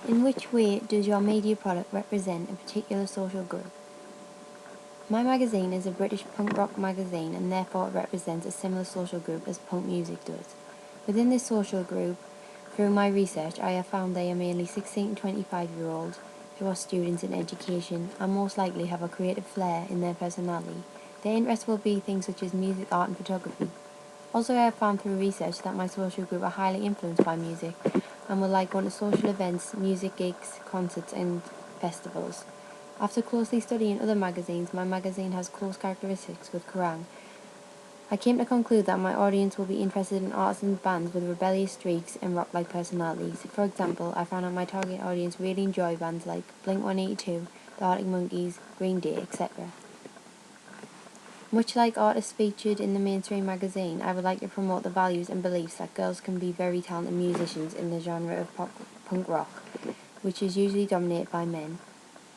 In which way does your media product represent a particular social group? My magazine is a British punk rock magazine and therefore it represents a similar social group as punk music does. Within this social group, through my research, I have found they are mainly 16 to 25-year-olds who are students in education and most likely have a creative flair in their personality. Their interests will be things such as music, art and photography. Also, I have found through research that my social group are highly influenced by music and will like going to social events, music gigs, concerts and festivals. After closely studying other magazines, my magazine has close characteristics with Kerrang! I came to conclude that my audience will be interested in artists and bands with rebellious streaks and rock-like personalities. For example, I found that my target audience really enjoy bands like Blink-182, the Arctic Monkeys, Green Day, etc. Much like artists featured in the mainstream magazine, I would like to promote the values and beliefs that girls can be very talented musicians in the genre of punk rock, which is usually dominated by men.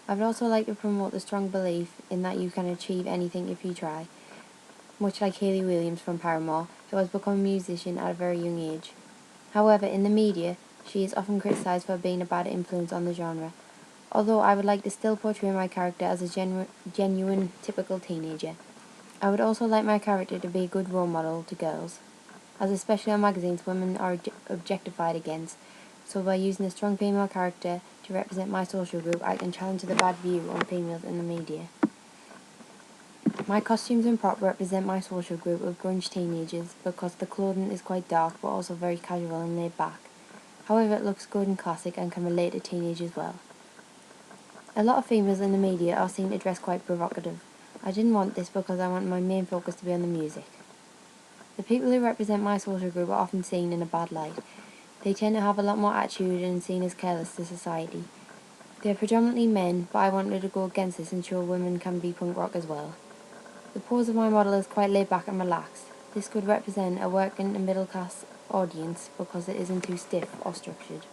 I would also like to promote the strong belief in that you can achieve anything if you try, much like Hayley Williams from Paramore, who has become a musician at a very young age. However, in the media, she is often criticised for being a bad influence on the genre, although I would like to still portray my character as a genuine, typical teenager. I would also like my character to be a good role model to girls, as especially on magazines women are objectified against, so by using a strong female character to represent my social group, I can challenge the bad view on females in the media. My costumes and prop represent my social group of grunge teenagers because the clothing is quite dark but also very casual and laid back. However, it looks good and classic and can relate to teenagers well. A lot of females in the media are seen to dress quite provocative. I didn't want this because I want my main focus to be on the music. The people who represent my social group are often seen in a bad light. They tend to have a lot more attitude and seen as careless to society. They are predominantly men, but I wanted to go against this and show women can be punk rock as well. The pose of my model is quite laid back and relaxed. This could represent a working and middle class audience because it isn't too stiff or structured.